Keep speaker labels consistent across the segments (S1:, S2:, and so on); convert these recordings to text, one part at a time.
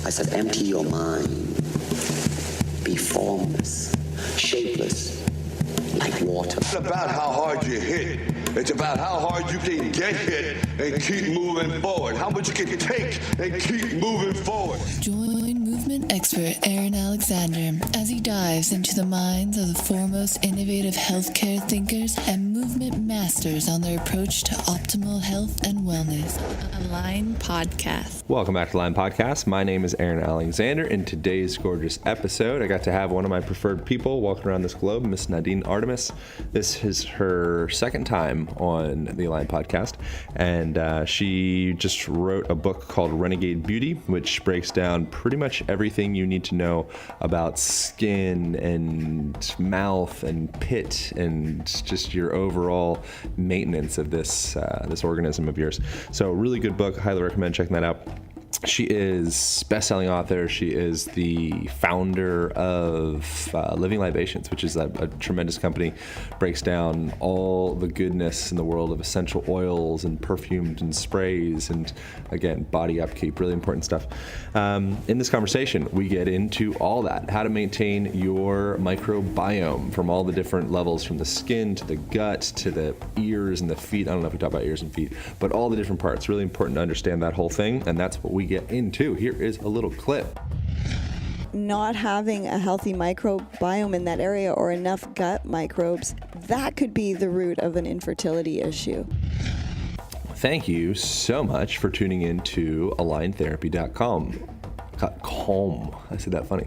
S1: I said, empty your mind. Be formless, shapeless, like water.
S2: It's about how hard you hit. It's about how hard you can get hit and keep moving forward. How much you can take and keep moving forward.
S3: Join movement expert Aaron Alexander as he dives into the minds of the foremost innovative healthcare thinkers and movement masters on their approach to optimal health and wellness. Align Podcast.
S4: Welcome back to Align Podcast. My name is Aaron Alexander. In today's gorgeous episode, I got to have one of my preferred people walking around this globe, Miss Nadine Artemis. This is her second time on the Align Podcast, and she just wrote a book called Renegade Beauty, which breaks down pretty much everything you need to know about skin and mouth and pit and just your overall maintenance of this organism of yours. So really good book. Highly recommend checking that out. She is best-selling author. She is the founder of Living Libations, which is a tremendous company. Breaks down all the goodness in the world of essential oils and perfumes and sprays and, again, body upkeep. Really important stuff. In this conversation, we get into all that, how to maintain your microbiome from all the different levels, from the skin to the gut to the ears and the feet. I don't know if we talk about ears and feet, but all the different parts. Really important to understand that whole thing, and that's what we get into. Here is a little clip.
S5: Not having a healthy microbiome in that area or enough gut microbes, that could be the root of an infertility issue.
S4: Thank you so much for tuning in to aligntherapy.com. I said that funny.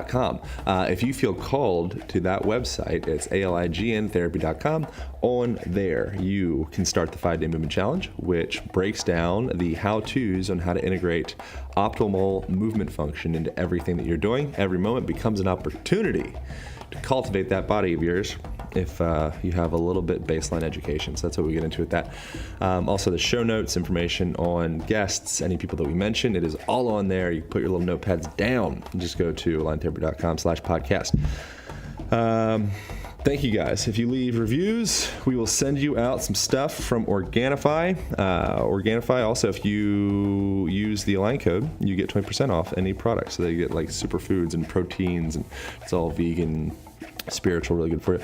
S4: .com. If you feel called to that website, it's alignTherapy.com. On there, you can start the 5-day movement challenge, which breaks down the how-tos on how to integrate optimal movement function into everything that you're doing. Every moment becomes an opportunity to cultivate that body of yours if you have a little bit baseline education. So that's what we get into with that. Also the show notes, information on guests, any people that we mentioned, it is all on there. You can put your little notepads down and just go to aligntherapy.com/podcast. Thank you guys. If you leave reviews, we will send you out some stuff from Organifi. Organifi, also, if you use the Align code, you get 20% off any product. So they get like superfoods and proteins, and it's all vegan, spiritual, really good for you.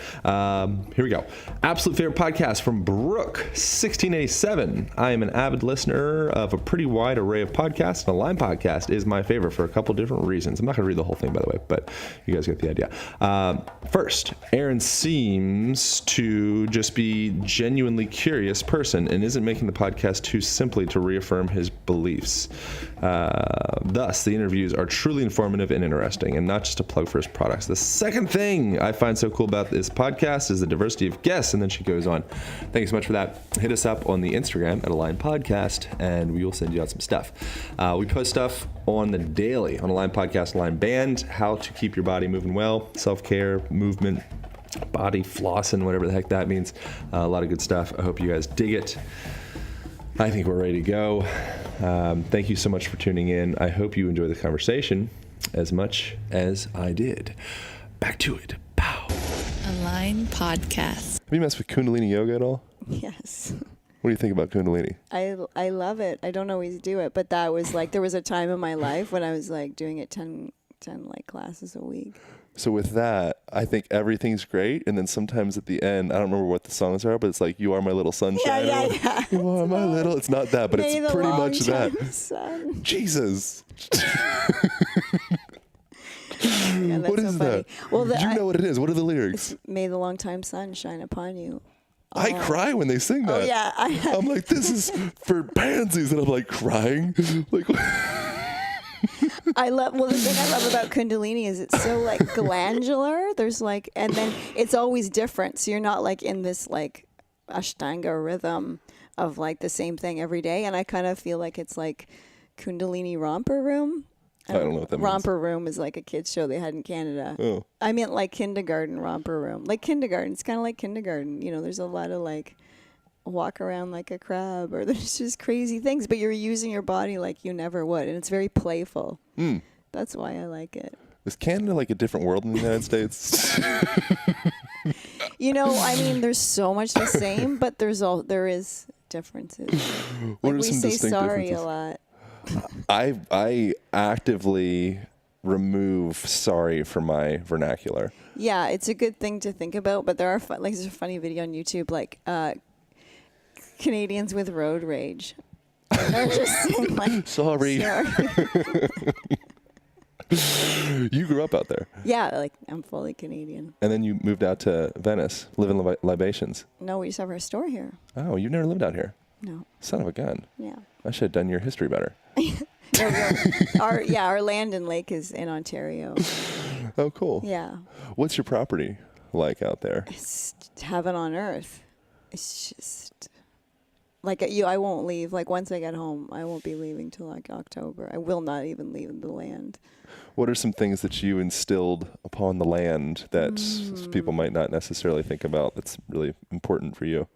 S4: Here we go. Absolute favorite podcast from Brooke, 1687. I am an avid listener of a pretty wide array of podcasts, and Align Podcast is my favorite for a couple different reasons. I'm not going to read the whole thing, by the way, but you guys get the idea. First, Aaron seems to just be genuinely curious person and isn't making the podcast too simply to reaffirm his beliefs. Thus, the interviews are truly informative and interesting, and not just a plug for his products. The second thing I find so cool about this podcast is the diversity of guests. And then she goes on. Thank you so much for that. Hit us up on the Instagram at Align Podcast, and we will send you out some stuff. We post stuff on the daily on Align Podcast, Align Band, how to keep your body moving well, self-care, movement, body flossing, whatever the heck that means. A lot of good stuff. I hope you guys dig it. I think we're ready to go. Thank you so much for tuning in. I hope you enjoy the conversation as much as I did. Back to it. Pow.
S3: Align Podcast.
S4: Have you messed with Kundalini Yoga at all?
S5: Yes.
S4: What do you think about Kundalini?
S5: I love it. I don't always do it, but that was like, there was a time in my life when I was like doing it 10 like classes a week.
S6: So with that, I think everything's great. And then sometimes at the end, I don't remember what the songs are, but it's like, you are my little sunshine.
S5: Yeah.
S6: You are my little, it's not that, but it's pretty much that.
S5: Sun.
S6: Jesus.
S5: Yeah,
S6: what is
S5: so
S6: that?
S5: Well,
S6: you know what it is. What are the lyrics?
S5: May the long time sun shine upon you.
S6: I cry when they sing that.
S5: Oh, yeah.
S6: I'm like, this is for pansies. And I'm like crying. Like,
S5: the thing I love about Kundalini is it's so like glandular. There's like, and then it's always different. So you're not like in this like Ashtanga rhythm of like the same thing every day. And I kind of feel like it's like Kundalini Romper Room.
S6: I don't know what that means.
S5: Romper Room is like a kids show they had in Canada.
S6: Oh.
S5: I meant like kindergarten romper room. Like kindergarten. It's kind of like kindergarten. You know, there's a lot of like walk around like a crab, or there's just crazy things, but you're using your body like you never would. And it's very playful. That's why I like it.
S6: Is Canada like a different world than the United States?
S5: You know, I mean, there's so much the same, but there is differences.
S6: What
S5: Like
S6: are
S5: we
S6: some
S5: say
S6: distinct
S5: sorry
S6: differences?
S5: a lot.
S6: I actively remove sorry from my vernacular.
S5: Yeah, it's a good thing to think about, but there are there's a funny video on YouTube, like Canadians with road rage. They're just saying like,
S6: Sorry. You grew up out there.
S5: Yeah, like I'm fully Canadian.
S6: And then you moved out to Venice, live in Libations.
S5: No, we just have our store here.
S6: Oh, you've never lived out here?
S5: No.
S6: Son of a gun.
S5: Yeah.
S6: I should have done your history better.
S5: Our land and lake is in Ontario.
S6: Oh, cool.
S5: Yeah.
S6: What's your property like out there?
S5: It's heaven on earth. It's just like I won't leave. Like once I get home, I won't be leaving till like October. I will not even leave the land.
S6: What are some things that you instilled upon the land that people might not necessarily think about that's really important for you?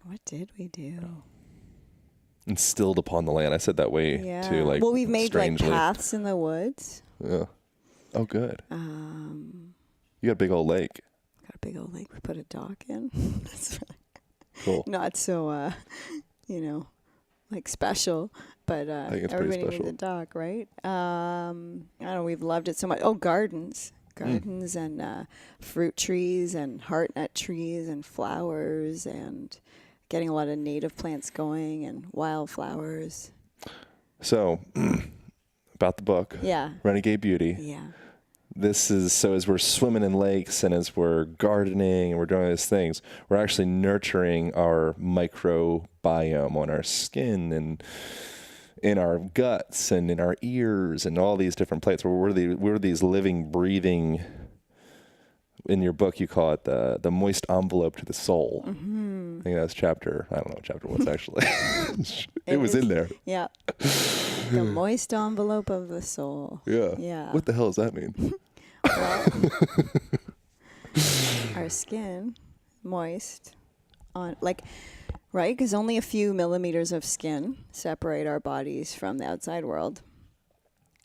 S5: What did we do?
S6: Instilled upon the land. I said that way too. Like,
S5: well, we've made
S6: strangely.
S5: like paths in the woods.
S6: Yeah. Oh, good. You got a big old lake.
S5: Got a big old lake. We put a dock in. That's really
S6: Cool.
S5: not so, like special, but
S6: I think it's pretty
S5: everybody
S6: special.
S5: needs a dock, right? I don't know. We've loved it so much. Oh, gardens and fruit trees and heart nut trees and flowers and getting a lot of native plants going and wildflowers.
S6: So, about the book.
S5: Yeah.
S6: Renegade Beauty.
S5: Yeah.
S6: This is, so as we're swimming in lakes and as we're gardening and we're doing these things, we're actually nurturing our microbiome on our skin and in our guts and in our ears and all these different places. We're these living, breathing, in your book you call it the moist envelope to the soul. I think that's chapter, I don't know what chapter was actually. it was in there.
S5: Yeah. The moist envelope of the soul.
S6: Yeah.
S5: Yeah.
S6: What the hell does that mean?
S5: Well, our skin, moist, on right? Because only a few millimeters of skin separate our bodies from the outside world,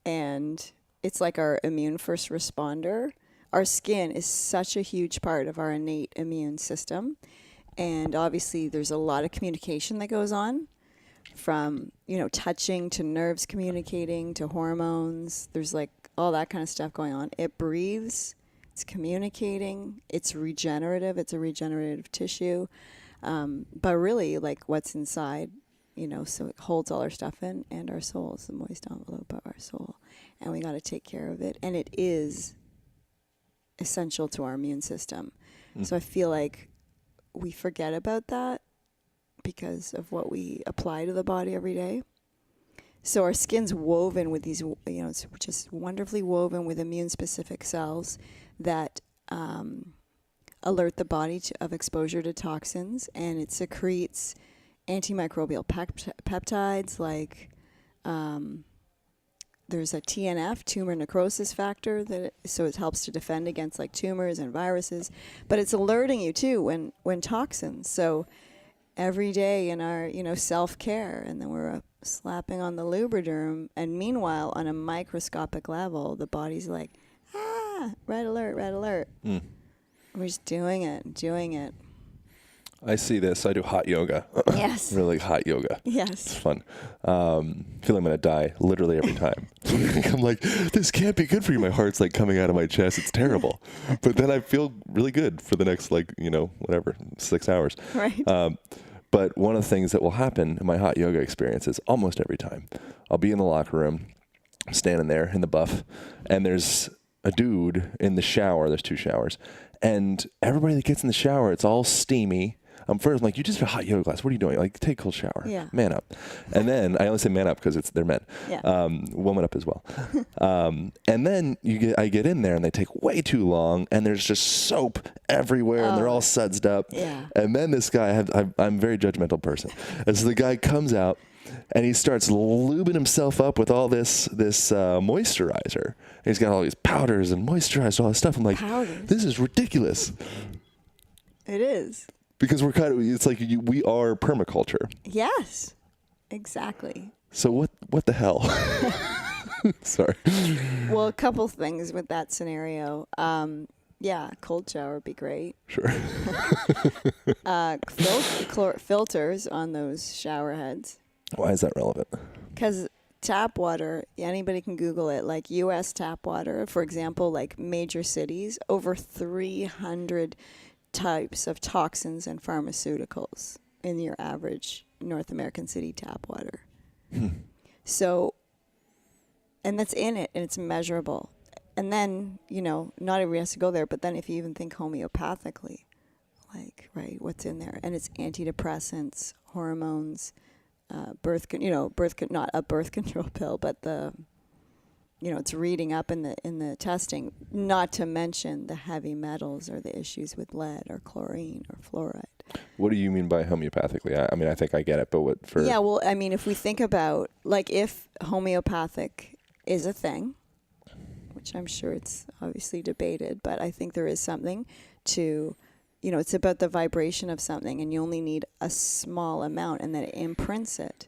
S5: and it's like our immune first responder. Our skin is such a huge part of our innate immune system, and obviously there's a lot of communication that goes on. From, touching to nerves communicating to hormones. There's like all that kind of stuff going on. It breathes, it's communicating, it's regenerative, it's a regenerative tissue. But really, like what's inside, so it holds all our stuff in, and our soul is the moist envelope of our soul. And we got to take care of it. And it is essential to our immune system. So I feel like we forget about that because of what we apply to the body every day. So our skin's woven with these, it's just wonderfully woven with immune-specific cells that alert the body of exposure to toxins, and it secretes antimicrobial peptides like there's a TNF, tumor necrosis factor, so it helps to defend against like tumors and viruses, but it's alerting you too when toxins. So every day in our, self-care, and then we're slapping on the Lubriderm, and meanwhile, on a microscopic level, the body's like, red alert, red alert. We're just doing it.
S6: I see this. I do hot yoga.
S5: Yes.
S6: Really hot yoga.
S5: Yes.
S6: It's fun. Feel I'm going to die literally every time. I'm like, this can't be good for you. My heart's like coming out of my chest. It's terrible. But then I feel really good for the next 6 hours.
S5: Right.
S6: But one of the things that will happen in my hot yoga experience is almost every time I'll be in the locker room, I'm standing there in the buff, and there's a dude in the shower. There's 2 showers. And everybody that gets in the shower, it's all steamy. First, I'm like, you just have a hot yoga class. What are you doing? Like, take a cold shower.
S5: Yeah.
S6: Man up. And then, I only say man up because they're men.
S5: Yeah.
S6: Woman up as well. And then I get in there and they take way too long and there's just soap everywhere and they're all sudsed up.
S5: Yeah.
S6: And then this guy, I'm a very judgmental person. And so the guy comes out and he starts lubing himself up with all this moisturizer. And he's got all these powders and moisturizer, all this stuff. I'm like, this is ridiculous.
S5: It is.
S6: Because it's like we are permaculture.
S5: Yes, exactly.
S6: So what the hell? Sorry.
S5: Well, a couple things with that scenario. Cold shower would be great.
S6: Sure.
S5: Filters on those shower heads.
S6: Why is that relevant?
S5: Because tap water, anybody can Google it, like U.S. tap water, for example, like major cities, over 300 types of toxins and pharmaceuticals in your average North American city tap water. So, and that's in it, and it's measurable. And then, not everybody has to go there, but then if you even think homeopathically, like, right, what's in there? And it's antidepressants, hormones, not a birth control pill, but it's reading up in the testing, not to mention the heavy metals or the issues with lead or chlorine or fluoride.
S6: What do you mean by homeophathically? I mean, I think I get it, but what for?
S5: Yeah, well, I mean, if we think about, like, if homeopathic is a thing, which I'm sure it's obviously debated, but I think there is something to, it's about the vibration of something, and you only need a small amount, and then it imprints it.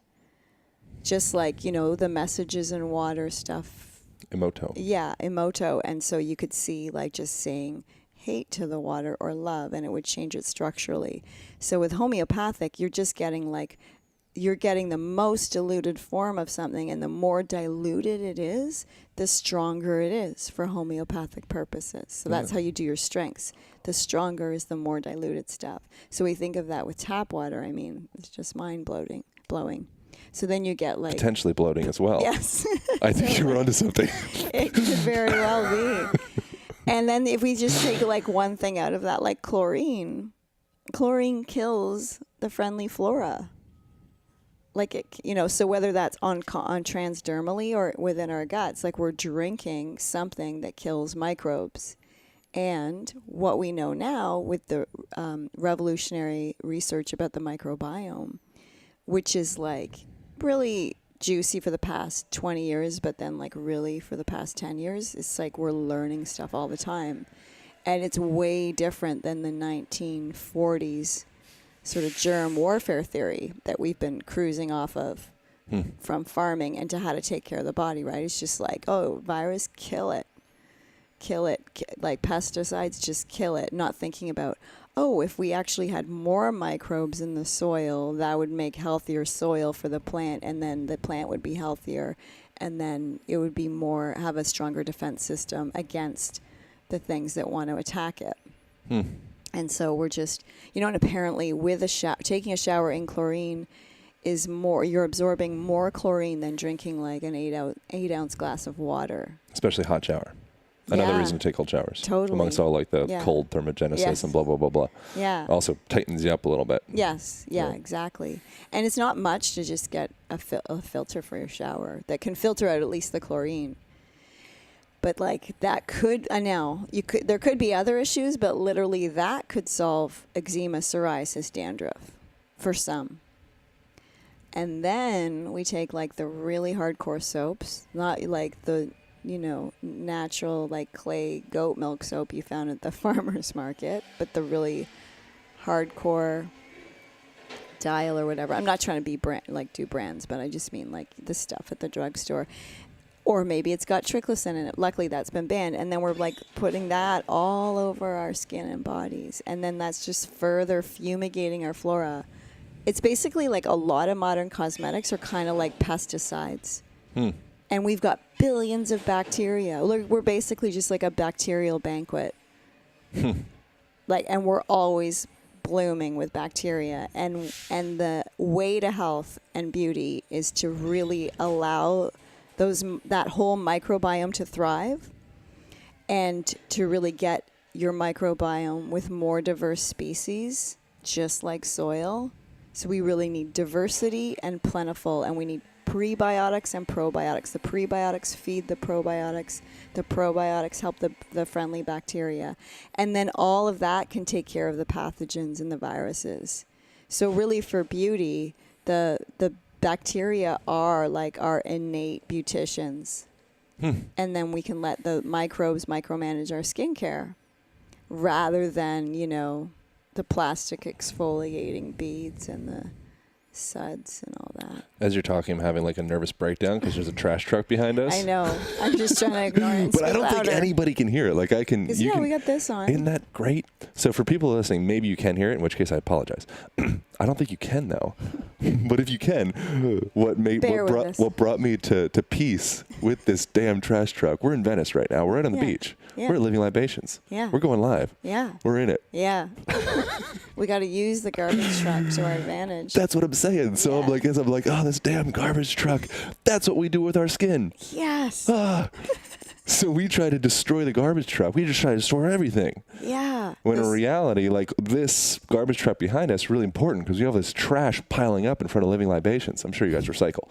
S5: Just like, the messages in water stuff.
S6: Emoto.
S5: Yeah, emoto. And so you could see, like, just saying hate to the water or love, and it would change it structurally. So with homeopathic, you're just getting, like, you're getting the most diluted form of something, and the more diluted it is, the stronger it is for homeopathic purposes. So that's how you do your strengths. The stronger is the more diluted stuff. So we think of that with tap water. I mean, it's just mind-blowing. So then you get, like...
S6: Potentially bloating as well.
S5: Yes.
S6: I think you were onto something.
S5: It could very well be. And then if we just take, like, one thing out of that, like chlorine kills the friendly flora. Like, it, so whether that's on transdermally or within our guts, like, we're drinking something that kills microbes. And what we know now with the revolutionary research about the microbiome, which is, like, really juicy for the past 20 years, but then, like, really for the past 10 years, it's like we're learning stuff all the time. And it's way different than the 1940s sort of germ warfare theory that we've been cruising off of from farming and to how to take care of the body, right? It's just like, oh, virus, kill it. Like pesticides, just kill it. Not thinking about, oh, if we actually had more microbes in the soil, that would make healthier soil for the plant, and then the plant would be healthier, and then it would be have a stronger defense system against the things that want to attack it. And so we're just, and apparently with taking a shower in chlorine is more, you're absorbing more chlorine than drinking like an 8-ounce glass of water.
S6: Especially hot shower. Another reason to take cold showers.
S5: Totally.
S6: Amongst all like the cold thermogenesis and blah, blah, blah, blah.
S5: Yeah.
S6: Also tightens you up a little bit.
S5: Yes. Yeah, exactly. And it's not much to just get a filter for your shower that can filter out at least the chlorine. But like that could, there could be other issues, but literally that could solve eczema, psoriasis, dandruff for some. And then we take like the really hardcore soaps, not like the, natural like clay goat milk soap you found at the farmer's market, but the really hardcore Dial or whatever. I'm not trying to be do brands, but I just mean like the stuff at the drugstore. Or maybe it's got triclosan in it. Luckily, that's been banned. And then we're like putting that all over our skin and bodies. And then that's just further fumigating our flora. It's basically like a lot of modern cosmetics are kind of like pesticides. And we've got billions of bacteria. We're basically just like a bacterial banquet. And we're always blooming with bacteria. And the way to health and beauty is to really allow that whole microbiome to thrive and to really get your microbiome with more diverse species, just like soil. So we really need diversity and plentiful, and we need prebiotics and probiotics. The prebiotics feed the probiotics. The probiotics help the friendly bacteria. And then all of that can take care of the pathogens and the viruses. So really for beauty, the bacteria are like our innate beauticians. And then we can let the microbes micromanage our skincare rather than, the plastic exfoliating beads and suds and all that.
S6: As you're talking, I'm having like a nervous breakdown because there's a trash truck behind us.
S5: I know. I'm just trying to ignore it. And
S6: But I
S5: speak
S6: don't think
S5: louder.
S6: anybody can hear it. Like I can.
S5: Because, we got this on.
S6: Isn't that great? So for people listening, maybe you can hear it, in which case I apologize. I don't think you can though. But if you can, what brought me to peace with this damn trash truck? We're in Venice right now. We're out on the beach.
S5: Yeah.
S6: We're at Living Libations.
S5: Yeah.
S6: We're going live.
S5: Yeah.
S6: We're in it.
S5: Yeah. We got to use the garbage truck to our advantage.
S6: That's what I'm saying. So I'm like, oh, this damn garbage truck. That's what we do with our skin.
S5: Yes.
S6: So we try to destroy the garbage truck. We just try to destroy everything.
S5: Yeah.
S6: When in reality, like this garbage truck behind us is really important because we have this trash piling up in front of Living Libations. I'm sure you guys recycle.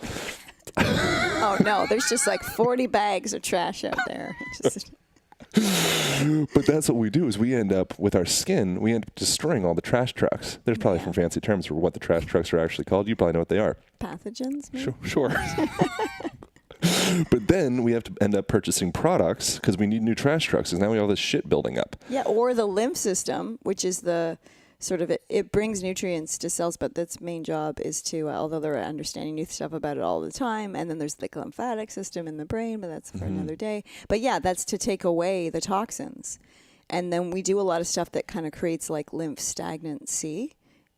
S5: Oh, no. There's just like 40 bags of trash out there.
S6: But that's what we do is we end up with our skin, we end up destroying all the trash trucks. There's probably some fancy terms for what the trash trucks are actually called. You probably know what they are.
S5: Pathogens, maybe?
S6: Sure. But then we have to end up purchasing products because we need new trash trucks because now we have all this shit building up.
S5: Yeah, or the lymph system, which is the sort of, it brings nutrients to cells, but its main job is to, although they're understanding new stuff about it all the time, and then there's the lymphatic system in the brain, but that's for another day. But yeah, that's to take away the toxins. And then we do a lot of stuff that kind of creates like lymph stagnancy.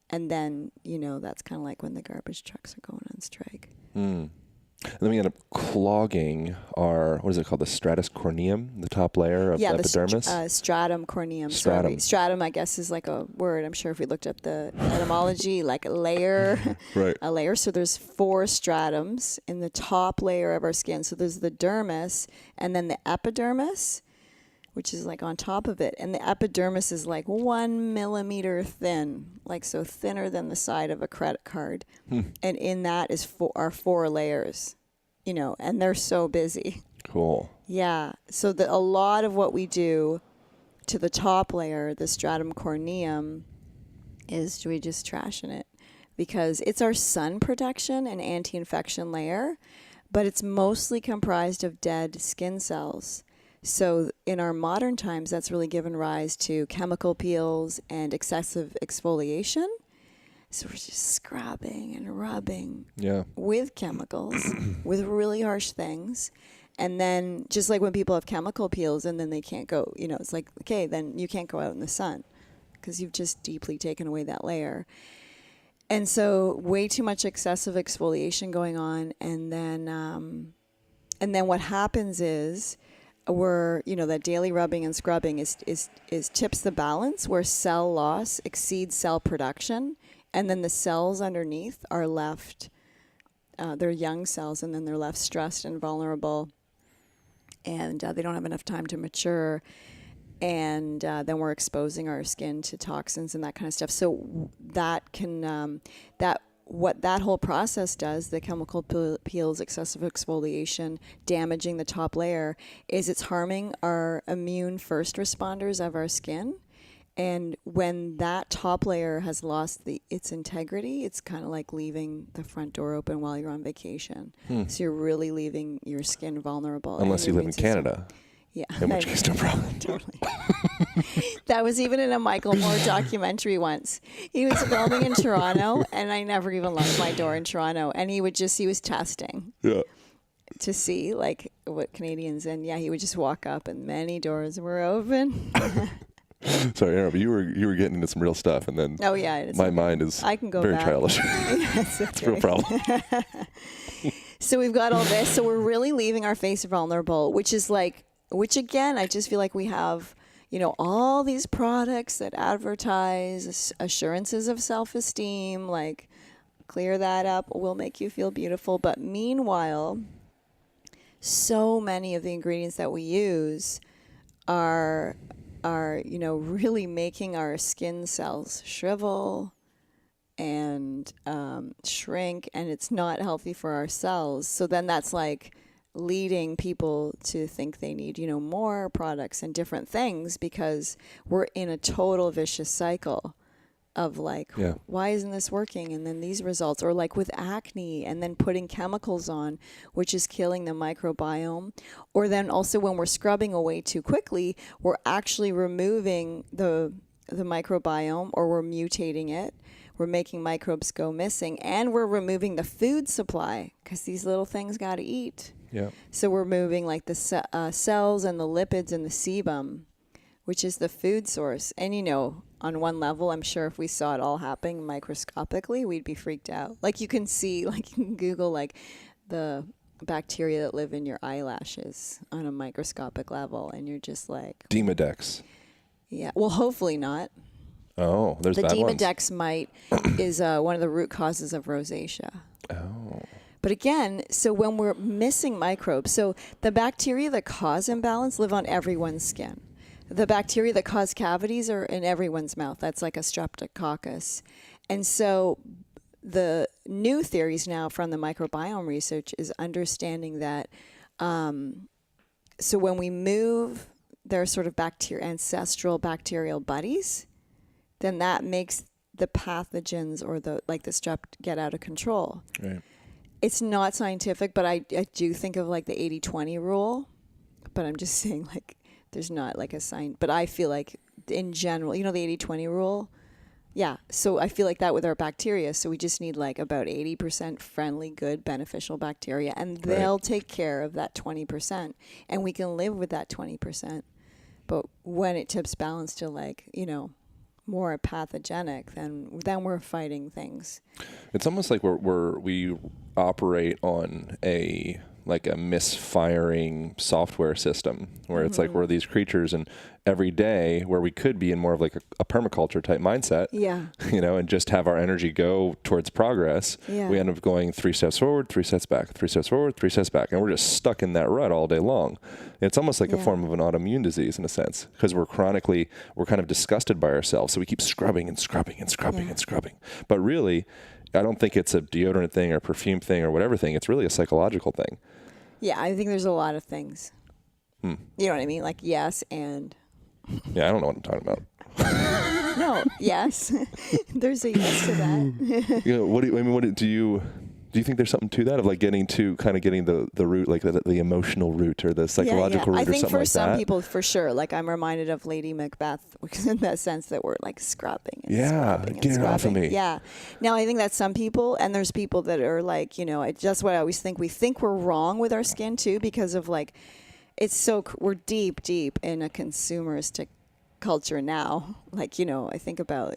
S5: And then, that's kind of like when the garbage trucks are going on strike.
S6: And then we end up clogging our, what is it called? The Stratus Corneum, the top layer of the epidermis?
S5: Stratum corneum.
S6: Stratum.
S5: Stratum, I guess, is like a word. I'm sure if we looked up the etymology, like a layer.
S6: Right.
S5: A layer. So there's 4 stratums in the top layer of our skin. So there's the dermis and then the epidermis, which is like on top of it. And the epidermis is like 1 millimeter thin, like so thinner than the side of a credit card. And in that is our 4 layers, and they're so busy.
S6: Cool.
S5: Yeah. So a lot of what we do to the top layer, the stratum corneum, is we just trashing it because it's our sun protection and anti-infection layer, but it's mostly comprised of dead skin cells. So in our modern times, that's really given rise to chemical peels and excessive exfoliation. So we're just scrubbing and rubbing with chemicals, with really harsh things. And then just like when people have chemical peels and then they can't go, it's like, okay, then you can't go out in the sun because you've just deeply taken away that layer. And so way too much excessive exfoliation going on. And then what happens is, that daily rubbing and scrubbing is tips the balance where cell loss exceeds cell production, and then the cells underneath are left, they're young cells, and then they're left stressed and vulnerable, and they don't have enough time to mature, and then we're exposing our skin to toxins and that kind of stuff. So that can what that whole process does, the chemical peels, excessive exfoliation, damaging the top layer, is it's harming our immune first responders of our skin. And when that top layer has lost its integrity, it's kind of like leaving the front door open while you're on vacation. So you're really leaving your skin vulnerable.
S6: Unless you live in Canada.
S5: Yeah.
S6: In which case, no problem.
S5: Totally. That was even in a Michael Moore documentary once. He was filming in Toronto, and I never even locked my door in Toronto. And he was testing to see like what Canadians, and he would just walk up and many doors were open.
S6: Sorry, Aaron, but you were getting into some real stuff, and then my mind is
S5: I can go
S6: very
S5: back.
S6: childish.
S5: That's okay.
S6: It's a real problem.
S5: So we've got all this. So we're really leaving our face vulnerable, which again, I just feel like we have, all these products that advertise assurances of self-esteem, like clear that up, we'll make you feel beautiful. But meanwhile, so many of the ingredients that we use are really making our skin cells shrivel and shrink, and it's not healthy for our cells. So then that's like leading people to think they need, more products and different things because we're in a total vicious cycle of like, why isn't this working? And then these results, or like with acne and then putting chemicals on, which is killing the microbiome. Or then also when we're scrubbing away too quickly, we're actually removing the microbiome, or we're mutating it. we're making microbes go missing, and we're removing the food supply because these little things got to eat.
S6: Yeah.
S5: So we're moving like the cells and the lipids and the sebum, which is the food source. And, you know, on one level, I'm sure if we saw it all happening microscopically, we'd be freaked out. Like you can see, like you can Google like the bacteria that live in your eyelashes on a microscopic level, and you're just like...
S6: Demodex.
S5: Yeah. Well, hopefully not.
S6: Oh, there's
S5: the
S6: bad ones.
S5: Demodex mite is one of the root causes of rosacea.
S6: Oh.
S5: But again, so when we're missing microbes, so the bacteria that cause imbalance live on everyone's skin. The bacteria that cause cavities are in everyone's mouth. That's like a streptococcus. And so the new theories now from the microbiome research is understanding that so when we move their sort of ancestral bacterial buddies, then that makes the pathogens or the strep get out of control.
S6: Right.
S5: It's not scientific, but I do think of like the 80-20 rule. But I'm just saying, like, there's not like a sign. But I feel like in general, you know, the 80-20 rule? Yeah. So I feel like that with our bacteria. So we just need like about 80% friendly, good, beneficial bacteria. And they'll take care of that 20%. And we can live with that 20%. But when it tips balance to like, you know, more pathogenic, then we're fighting things.
S6: It's almost like we operate on a misfiring software system where it's like we're these creatures, and every day where we could be in more of like a permaculture type mindset, you know, and just have our energy go towards progress, we end up going 3 steps forward, 3 steps back, 3 steps forward, 3 steps back, and we're just stuck in that rut all day long. It's almost like a form of an autoimmune disease in a sense, because we're kind of disgusted by ourselves, so we keep scrubbing and scrubbing and scrubbing and scrubbing. But really, I don't think it's a deodorant thing or perfume thing or whatever thing. It's really a psychological thing.
S5: Yeah, I think there's a lot of things. You know what I mean? Like yes and...
S6: Yeah, I don't know what I'm talking about.
S5: No, yes. There's a yes to that.
S6: You know, do you think there's something to that of like getting the root, like the emotional root or the psychological root or something like that?
S5: I think for some people, for sure. Like I'm reminded of Lady Macbeth, in that sense that we're like scrubbing and scrubbing and
S6: get it off of me.
S5: Yeah. Now I think that's some people, and there's people that are like, you know, just what I always think. We think we're wrong with our skin too because of like, we're deep in a consumeristic culture now. Like, you know, I think about,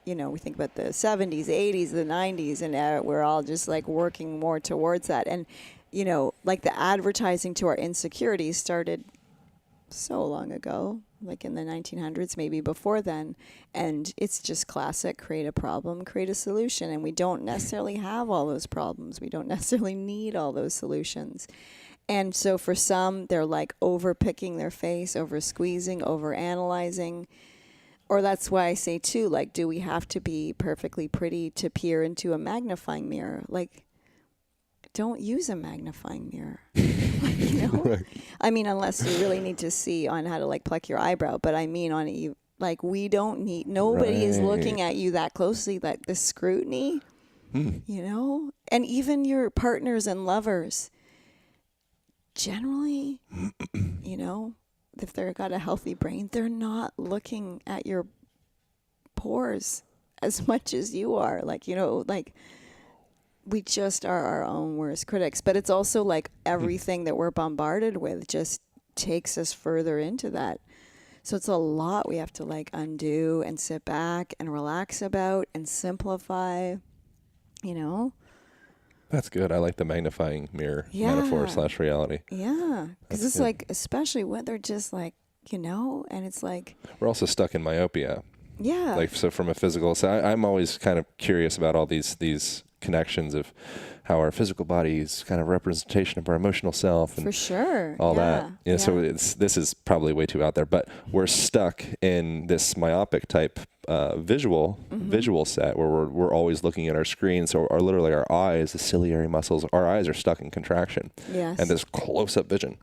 S5: you know, we think about the 70s, 80s, the 90s, and we're all just like working more towards that. And, you know, like the advertising to our insecurities started so long ago, like in the 1900s, maybe before then. And it's just classic, create a problem, create a solution. And we don't necessarily have all those problems. We don't necessarily need all those solutions. And so for some, they're like over picking their face, over squeezing, over analyzing. Or that's why I say too, like, do we have to be perfectly pretty to peer into a magnifying mirror? Like, don't use a magnifying mirror. Like, you know? Right. I mean, unless you really need to see on how to like pluck your eyebrow. But I mean, we don't need, nobody is looking at you that closely, like the scrutiny, you know? And even your partners and lovers, generally, you know, if they've got a healthy brain, they're not looking at your pores as much as you are. Like, you know, like we just are our own worst critics. But it's also like everything that we're bombarded with just takes us further into that. So it's a lot we have to like undo and sit back and relax about and simplify, you know.
S6: That's good. I like the magnifying mirror metaphor / reality.
S5: Yeah. Because it's good. Like, especially when they're just like, you know, and it's like.
S6: We're also stuck in myopia.
S5: Yeah.
S6: Like, so from a physical side, I'm always kind of curious about all these connections of how our physical body is kind of representation of our emotional self. And
S5: for sure.
S6: All that. You know, so this is probably way too out there, but we're stuck in this myopic type visual set where we're always looking at our screen. So literally our eyes, the ciliary muscles, our eyes are stuck in contraction.
S5: Yes.
S6: And this close-up vision.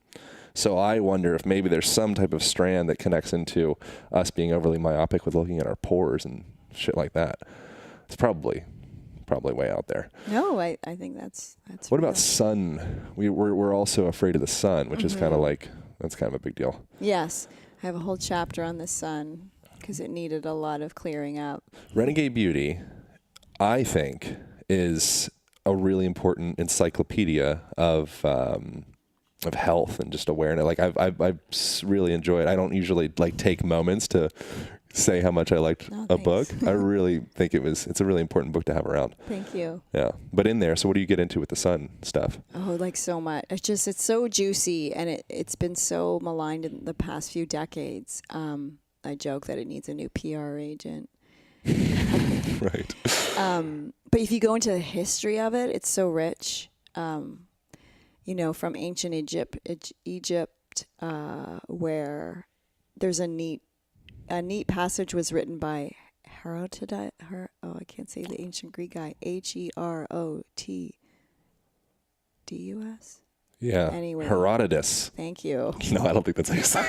S6: So I wonder if maybe there's some type of strand that connects into us being overly myopic with looking at our pores and shit like that. It's probably way out there.
S5: No, I think that's
S6: what
S5: real.
S6: about sun? We're also afraid of the sun, which is kind of like, that's kind of a big deal.
S5: Yes. I have a whole chapter on the sun because it needed a lot of clearing up.
S6: Renegade Beauty, I think, is a really important encyclopedia of health and just awareness. Like I've really enjoyed. I don't usually like take moments to say how much I liked a book. I really think it's a really important book to have around.
S5: Thank you.
S6: Yeah. But in there, so what do you get into with the sun stuff?
S5: Oh, like so much. It's so juicy, and it's been so maligned in the past few decades. I joke that it needs a new PR agent.
S6: Right.
S5: But if you go into the history of it, it's so rich. You know, from ancient Egypt, where there's a neat passage was written by Herodotus. I can't say the ancient Greek guy. Herotdus.
S6: Yeah.
S5: Anyway.
S6: Herodotus.
S5: Thank you.
S6: No, I don't think that's how you say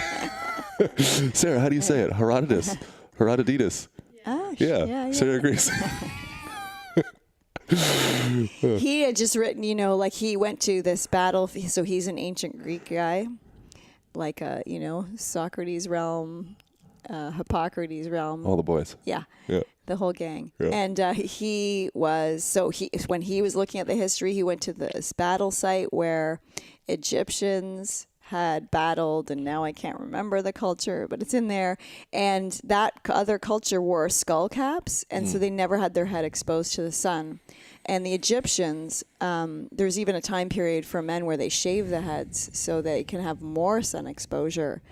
S6: it. Sarah, how do you say it? Herodotus. Herodotus. Yeah. Sarah agrees.
S5: He had just written, you know, like he went to this battle. So he's an ancient Greek guy, like Socrates realm, Hippocrates realm.
S6: All the boys.
S5: Yeah.
S6: Yeah.
S5: The whole gang.
S6: Yeah.
S5: And when he was looking at the history, he went to this battle site where Egyptians had battled, and now I can't remember the culture, but it's in there. And that other culture wore skull caps, and so they never had their head exposed to the sun. And the Egyptians, there's even a time period for men where they shave the heads so they can have more sun exposure.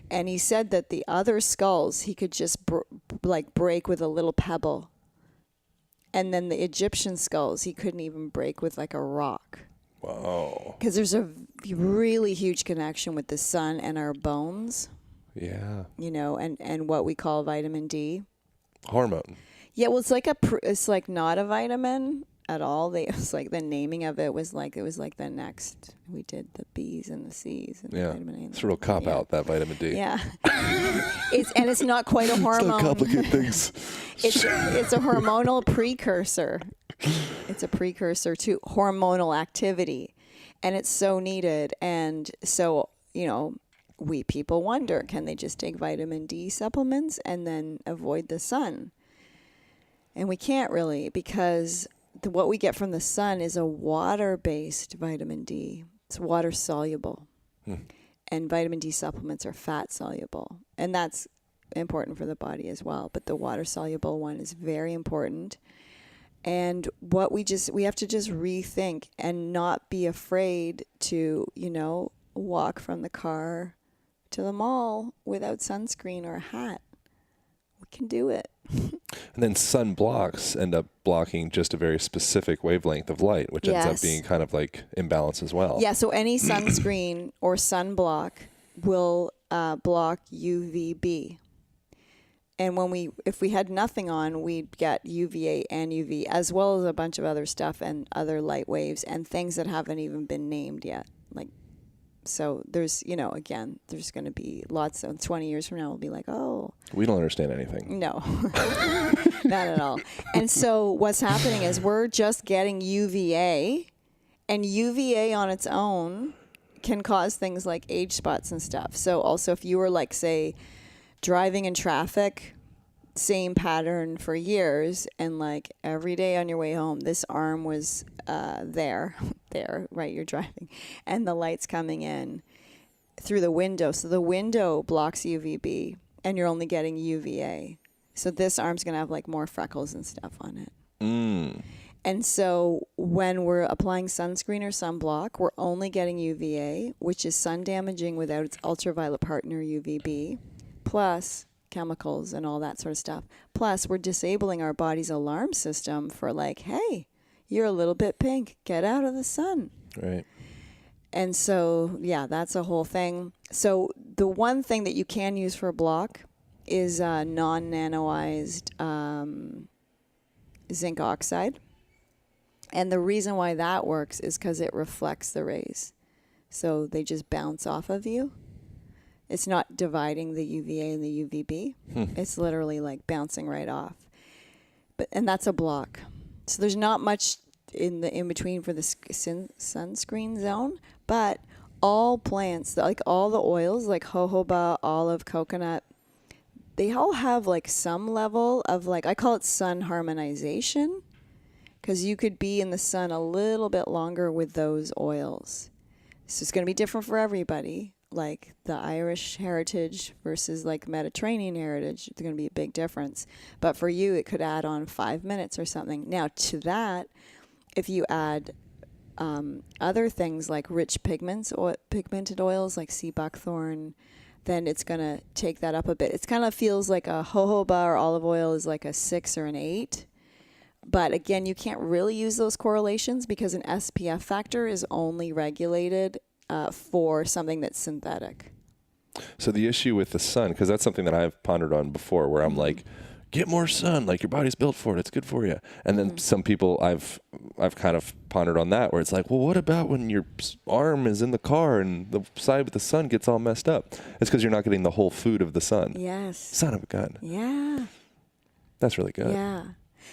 S5: And he said that the other skulls he could just break with a little pebble. And then the Egyptian skulls he couldn't even break with like a rock.
S6: Wow.
S5: Because there's a really huge connection with the sun and our bones.
S6: Yeah.
S5: You know, and what we call vitamin D.
S6: Hormone.
S5: Yeah, well, it's like not a vitamin at all. It's like the naming of it was like the next. We did the B's and the C's and the vitamin A. And
S6: It's a real cop out, that vitamin D.
S5: Yeah. It's not quite a hormone.
S6: Don't complicate things.
S5: It's a hormonal precursor. It's a precursor to hormonal activity, and it's so needed. And so, you know, we people wonder, can they just take vitamin D supplements and then avoid the sun? And we can't really, because what we get from the sun is a water-based vitamin D. It's water-soluble. And vitamin D supplements are fat-soluble. And that's important for the body as well. But the water-soluble one is very important. And what we have to just rethink and not be afraid to, you know, walk from the car to the mall without sunscreen or a hat. We can do it.
S6: And then sun blocks end up blocking just a very specific wavelength of light, which ends up being kind of like imbalance as well.
S5: Yeah, so any sunscreen or sunblock will block UVB. And if we had nothing on, we'd get UVA and UV, as well as a bunch of other stuff and other light waves and things that haven't even been named yet. Like, so there's, you know, again, there's going to be lots of 20 years from now, we'll be like, oh.
S6: We don't understand anything.
S5: No, not at all. And so what's happening is we're just getting UVA, and UVA on its own can cause things like age spots and stuff. So also if you were like, say, driving in traffic, same pattern for years, and like every day on your way home, this arm was there, right? You're driving, and the light's coming in through the window. So the window blocks UVB, and you're only getting UVA. So this arm's gonna have like more freckles and stuff on it. And so when we're applying sunscreen or sunblock, we're only getting UVA, which is sun damaging without its ultraviolet partner UVB. Plus chemicals and all that sort of stuff. Plus, we're disabling our body's alarm system for like, hey, you're a little bit pink. Get out of the sun.
S6: Right.
S5: And so, yeah, that's a whole thing. So the one thing that you can use for a block is non-nanoized zinc oxide. And the reason why that works is because it reflects the rays. So they just bounce off of you. It's not dividing the UVA and the UVB. It's literally like bouncing right off. And that's a block. So there's not much in between for the sunscreen zone, but all plants, like all the oils, like jojoba, olive, coconut, they all have like some level of like, I call it sun harmonization, because you could be in the sun a little bit longer with those oils. So it's going to be different for everybody. Like the Irish heritage versus like Mediterranean heritage, there's going to be a big difference. But for you, it could add on 5 minutes or something. Now to that, if you add other things like rich pigments or pigmented oils like sea buckthorn, then it's going to take that up a bit. It kind of feels like a jojoba or olive oil is like a 6 or an 8. But again, you can't really use those correlations because an SPF factor is only regulated for something that's synthetic.
S6: So the issue with the sun, because that's something that I've pondered on before, where I'm like, get more sun, like your body's built for it, it's good for you. And then some people I've kind of pondered on that, where it's like, well, what about when your arm is in the car and the side with the sun gets all messed up? It's because you're not getting the whole food of the sun.
S5: Yes.
S6: Son of a gun.
S5: Yeah.
S6: That's really good.
S5: Yeah.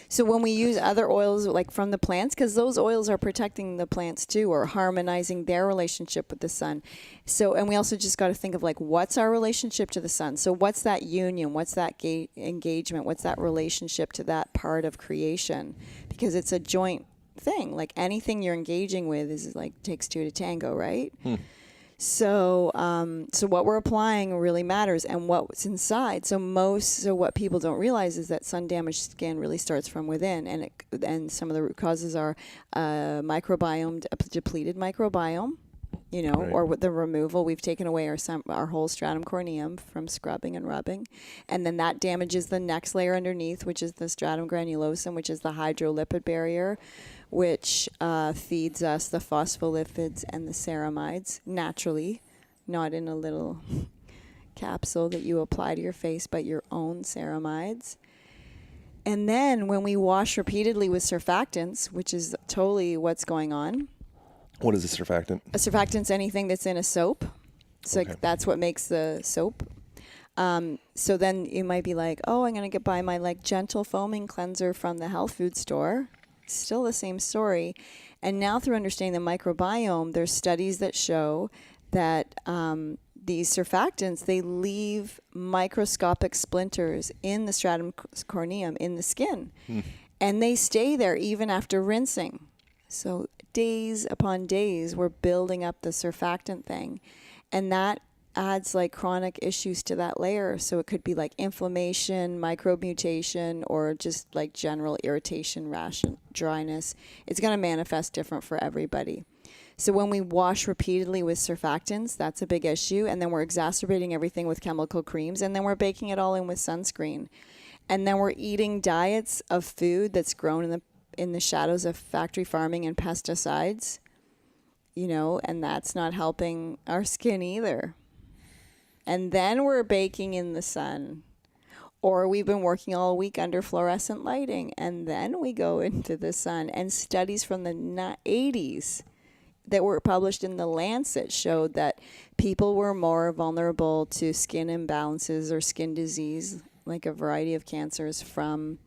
S5: So when we use other oils like from the plants, because those oils are protecting the plants too, or harmonizing their relationship with the sun. So, and we also just got to think of like, what's our relationship to the sun? So what's that union? What's that engagement? What's that relationship to that part of creation? Because it's a joint thing. Like anything you're engaging with is like takes two to tango, right? So, so what we're applying really matters, and what's inside. So what people don't realize is that sun-damaged skin really starts from within, and some of the root causes are microbiome, depleted microbiome, you know,
S6: Right.
S5: or with the removal. We've taken away our whole stratum corneum from scrubbing and rubbing, and then that damages the next layer underneath, which is the stratum granulosum, which is the hydrolipid barrier, which feeds us the phospholipids and the ceramides naturally, not in a little capsule that you apply to your face, but your own ceramides. And then when we wash repeatedly with surfactants, which is totally what's going on.
S6: What is a surfactant?
S5: A surfactant's anything that's in a soap. So
S6: Okay.
S5: that's what makes the soap. So then you might be like, oh, I'm going to buy my like gentle foaming cleanser from the health food store. Still the same story. And now through understanding the microbiome, there's studies that show that these surfactants, they leave microscopic splinters in the stratum corneum, in the skin. And they stay there even after rinsing. So days upon days, we're building up the surfactant thing. And that adds like chronic issues to that layer. So it could be like inflammation, microbe mutation, or just like general irritation, rash, and dryness. It's going to manifest different for everybody. So when we wash repeatedly with surfactants, that's a big issue. And then we're exacerbating everything with chemical creams. And then we're baking it all in with sunscreen. And then we're eating diets of food that's grown in the shadows of factory farming and pesticides, you know, and that's not helping our skin either. And then we're baking in the sun, or we've been working all week under fluorescent lighting, and then we go into the sun. And studies from the 80s that were published in The Lancet showed that people were more vulnerable to skin imbalances or skin disease, like a variety of cancers, from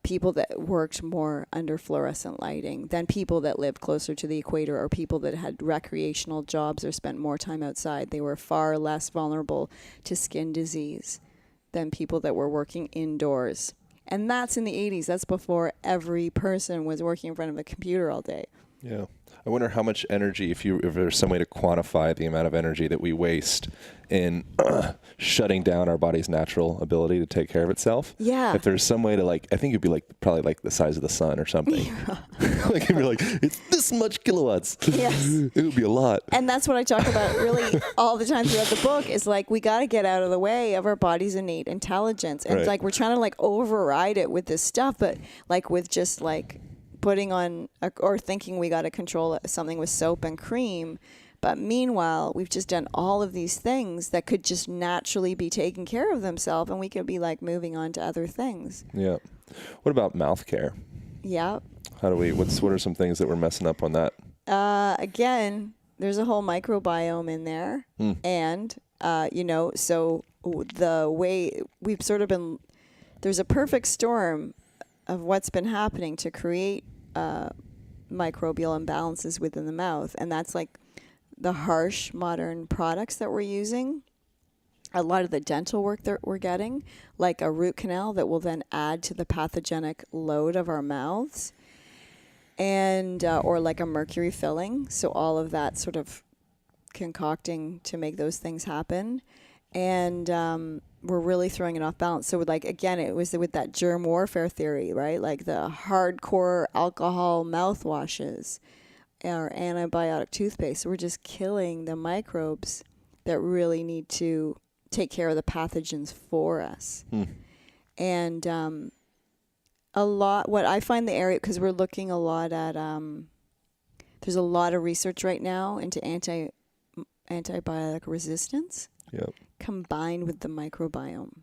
S5: people that worked more under fluorescent lighting than people that lived closer to the equator, or people that had recreational jobs or spent more time outside. They were far less vulnerable to skin disease than people that were working indoors. And that's in the 80s. That's before every person was working in front of a computer all day.
S6: Yeah. I wonder how much energy, if there's some way to quantify the amount of energy that we waste in shutting down our body's natural ability to take care of itself.
S5: Yeah.
S6: If there's some way to like, I think it'd be like probably like the size of the sun or something. Yeah. Like it'd be like, it's this much kilowatts.
S5: Yes.
S6: It would be a lot.
S5: And that's what I talk about really all the time throughout the book, is like, we got to get out of the way of our body's innate intelligence. And it's like, we're trying to like override it with this stuff, but like with just like putting on or thinking we got to control something with soap and cream. But meanwhile, we've just done all of these things that could just naturally be taking care of themselves, and we could be like moving on to other things.
S6: Yeah. What about mouth care?
S5: Yeah.
S6: How do we, what are some things that we're messing up on that?
S5: Again, there's a whole microbiome in there. And, you know, so the way we've sort of been, there's a perfect storm of what's been happening to create microbial imbalances within the mouth. And that's like the harsh modern products that we're using. a lot of the dental work that we're getting, like a root canal that will then add to the pathogenic load of our mouths, and or like a mercury filling. So all of that sort of concocting to make those things happen. And we're really throwing it off balance. So like, again, it was with that germ warfare theory, right? Like the hardcore alcohol mouthwashes or antibiotic toothpaste. We're just killing the microbes that really need to take care of the pathogens for us. And a lot, what I find the area, because we're looking a lot at, there's a lot of research right now into antibiotic resistance.
S6: Yep.
S5: Combined with the microbiome.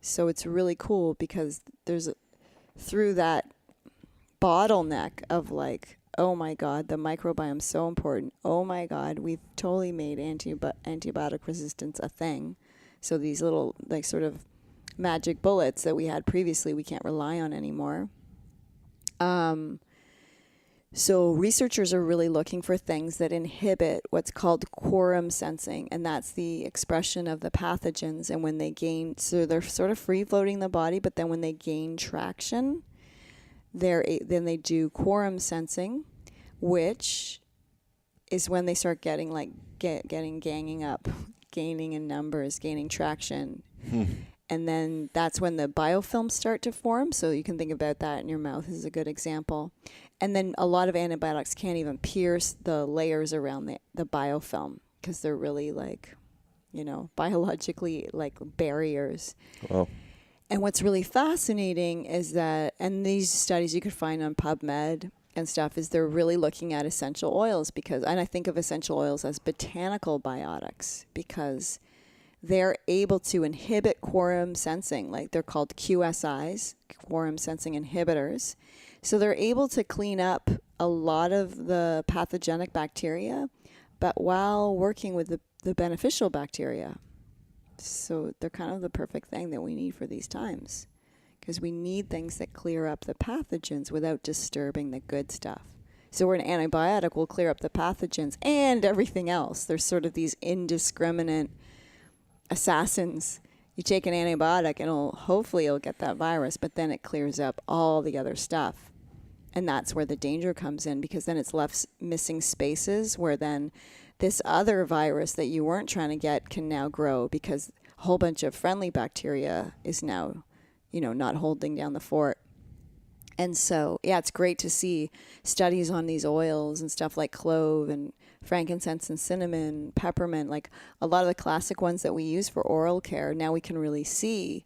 S5: So it's really cool because there's through that bottleneck of like, oh my God, the microbiome's so important. Oh my God, we've totally made antibiotic resistance a thing. So these little like sort of magic bullets that we had previously, we can't rely on anymore. So researchers are really looking for things that inhibit what's called quorum sensing, and that's the expression of the pathogens. And when they gain, so they're sort of free floating the body, but then when they gain traction, then they do quorum sensing, which is when they start getting like ganging up, gaining in numbers, gaining traction. And then that's when the biofilms start to form. So you can think about that in your mouth. This is a good example. And then a lot of antibiotics can't even pierce the layers around the biofilm because they're really like, biologically like barriers.
S6: Wow.
S5: And what's really fascinating is that, and these studies you could find on PubMed and stuff, is they're really looking at essential oils and I think of essential oils as botanical biotics because they're able to inhibit quorum sensing, like they're called QSIs, quorum sensing inhibitors. So they're able to clean up a lot of the pathogenic bacteria, but while working with the beneficial bacteria. So they're kind of the perfect thing that we need for these times because we need things that clear up the pathogens without disturbing the good stuff. So where an antibiotic will clear up the pathogens and everything else. There's sort of these indiscriminate assassins. You take an antibiotic and hopefully it'll get that virus, but then it clears up all the other stuff. And that's where the danger comes in because then it's left missing spaces where then this other virus that you weren't trying to get can now grow because a whole bunch of friendly bacteria is now, not holding down the fort. And so, yeah, it's great to see studies on these oils and stuff like clove and frankincense and cinnamon, peppermint, like a lot of the classic ones that we use for oral care. Now we can really see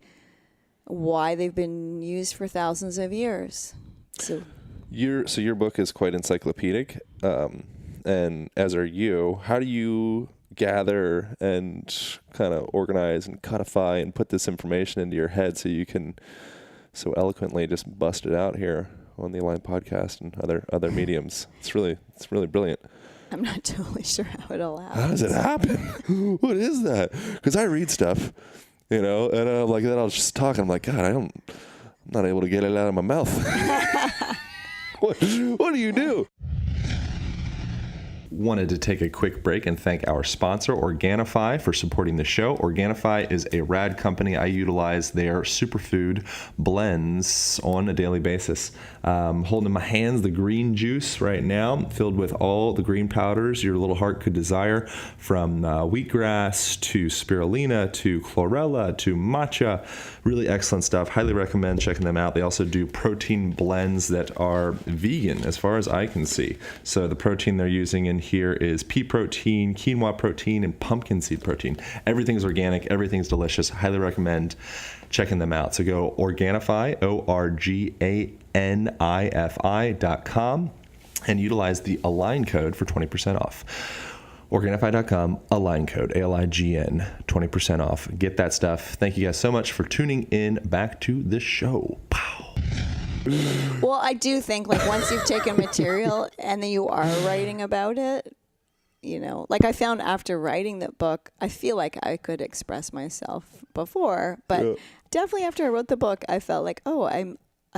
S5: why they've been used for thousands of years. So
S6: your book is quite encyclopedic, and as are you. How do you gather and kind of organize and codify and put this information into your head so you can so eloquently just bust it out here on the Align podcast and other mediums? It's really brilliant.
S5: I'm not totally sure how it all happens.
S6: How does it happen? What is that? Because I read stuff, and I'm like, then I'll just talk. And I'm like, God, I'm not able to get it out of my mouth. What do you do?
S4: Wanted to take a quick break and thank our sponsor, Organifi, for supporting the show. Organifi is a rad company. I utilize their superfood blends on a daily basis. Holding in my hands the green juice right now, filled with all the green powders your little heart could desire, from wheatgrass to spirulina to chlorella to matcha. Really excellent stuff. Highly recommend checking them out. They also do protein blends that are vegan, as far as I can see. So the protein they're using in here is pea protein, quinoa protein, and pumpkin seed protein. Everything's organic. Everything's delicious. Highly recommend checking them out. So go Organifi, ORGANIFI.com, and utilize the Align code for 20% off. Organifi.com, Align code, ALIGN, 20% off. Get that stuff. Thank you guys so much for tuning in. Back to the show. Pow.
S5: Well, I do think like once you've taken material and then you are writing about it, like I found after writing the book, I feel like I could express myself before, but definitely after I wrote the book, I felt like, I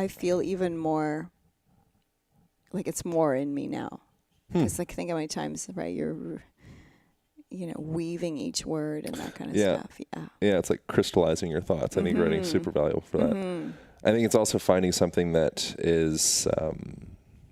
S5: feel even more like it's more in me now. Because like think how many times, right, you're weaving each word and that kind of
S6: Yeah.
S5: stuff. Yeah.
S6: Yeah, it's like crystallizing your thoughts. I think writing's super valuable for that. I think it's also finding something that is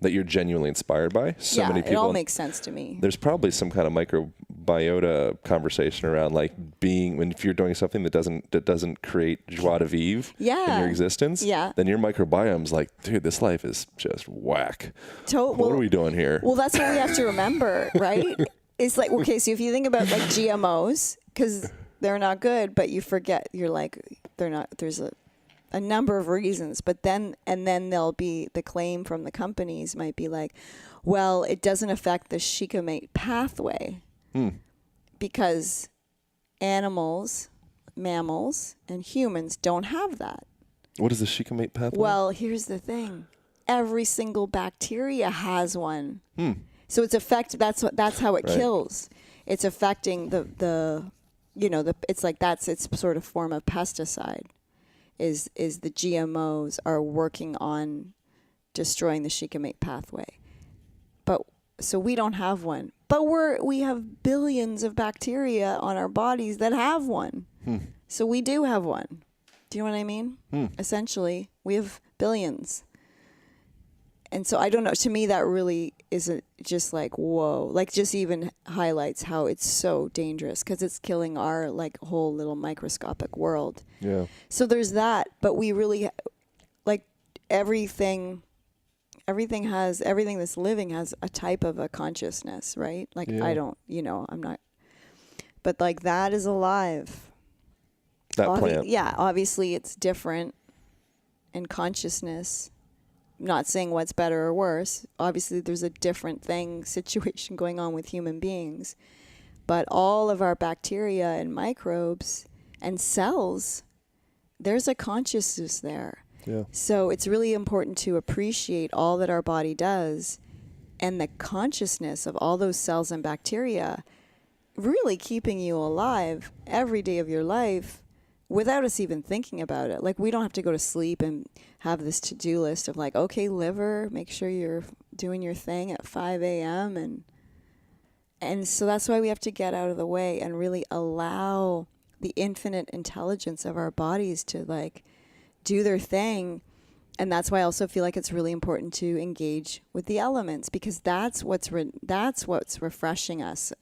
S6: that you're genuinely inspired by. So many people.
S5: It all makes sense to me.
S6: There's probably some kind of microbiota conversation around like if you're doing something that doesn't create joie de vivre in your existence, then your microbiome's like, dude, this life is just whack. What are we doing here?
S5: Well, that's what we have to remember, right? It's like, okay, so if you think about like GMOs, because they're not good, but you forget, you're like, they're not, there's a number of reasons, but then there'll be the claim from the companies might be like, well, it doesn't affect the shikimate pathway because animals, mammals, and humans don't have that.
S6: What is the shikimate pathway?
S5: Well, here's the thing. Every single bacteria has one. So it's that's how it kills. It's affecting it's sort of form of pesticide. Is the GMOs are working on destroying the shikimate pathway. But so we don't have one. But we have billions of bacteria on our bodies that have one. So we do have one. Do you know what I mean? Essentially, we have billions. And so I don't know, to me that really isn't just like, whoa, like just even highlights how it's so dangerous because it's killing our like whole little microscopic world.
S6: Yeah.
S5: So there's that, but we really like everything that's living has a type of a consciousness, right? Like I don't, I'm not, but like that is alive.
S6: That plant.
S5: Yeah, obviously it's different in consciousness. Not saying what's better or worse. Obviously, there's a different situation going on with human beings. But all of our bacteria and microbes and cells, there's a consciousness there.
S6: Yeah.
S5: So it's really important to appreciate all that our body does and the consciousness of all those cells and bacteria really keeping you alive every day of your life without us even thinking about it. Like, we don't have to go to sleep and have this to-do list of like, okay, liver, make sure you're doing your thing at 5 a.m. And so that's why we have to get out of the way and really allow the infinite intelligence of our bodies to like do their thing. And that's why I also feel like it's really important to engage with the elements because that's what's refreshing us.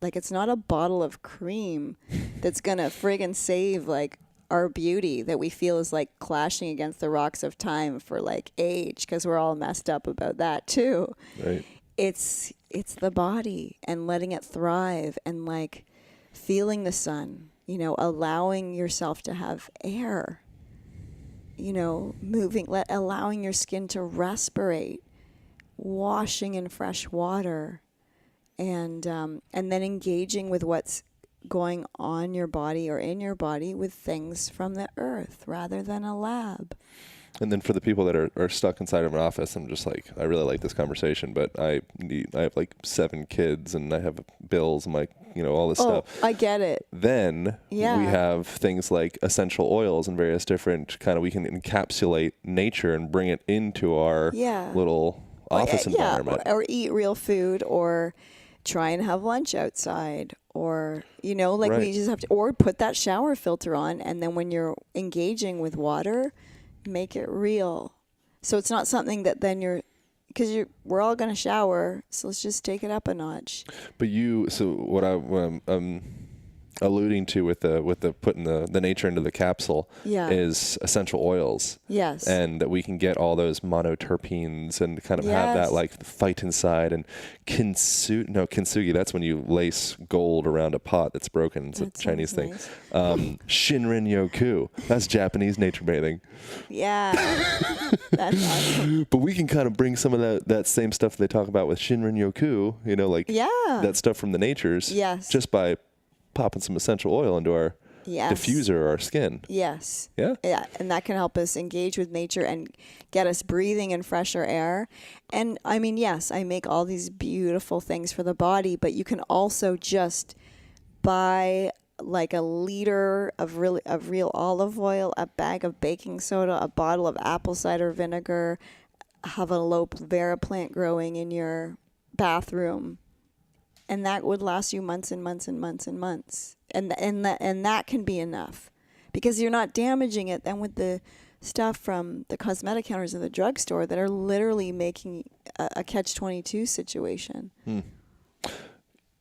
S5: Like, it's not a bottle of cream that's going to friggin' save, like, our beauty that we feel is, like, clashing against the rocks of time for, like, age, because we're all messed up about that, too.
S6: Right.
S5: It's the body and letting it thrive and, like, feeling the sun, allowing yourself to have air, moving, allowing your skin to respirate, washing in fresh water. And then engaging with what's going on your body or in your body with things from the earth rather than a lab.
S6: And then for the people that are stuck inside of an office, I'm just like, I really like this conversation, but I have like 7 kids and I have bills and like, all this stuff.
S5: I get it.
S6: Then we have things like essential oils and various different we can encapsulate nature and bring it into our little office environment.
S5: Or eat real food or try and have lunch outside or, we just have to, or put that shower filter on. And then when you're engaging with water, make it real. So it's not something that then we're all going to shower. So let's just take it up a notch.
S6: But so what I'm alluding to with the putting the nature into the capsule is essential oils.
S5: Yes.
S6: And that we can get all those monoterpenes and kind of have that like fight inside and kintsugi, that's when you lace gold around a pot that's broken. It's a Chinese thing.
S5: Nice.
S6: Shinrin Yoku. That's Japanese nature bathing.
S5: Yeah. That's awesome.
S6: But we can kind of bring some of that same stuff they talk about with Shinrin Yoku, that stuff from the natures.
S5: Yes.
S6: Just by popping some essential oil into our diffuser or our skin.
S5: Yes.
S6: Yeah?
S5: Yeah, and that can help us engage with nature and get us breathing in fresher air. And I mean, yes, I make all these beautiful things for the body, but you can also just buy like a liter of real olive oil, a bag of baking soda, a bottle of apple cider vinegar, have an aloe vera plant growing in your bathroom, and that would last you months and months and months and months, and that can be enough, because you're not damaging it then with the stuff from the cosmetic counters in the drugstore that are literally making a catch-22 situation.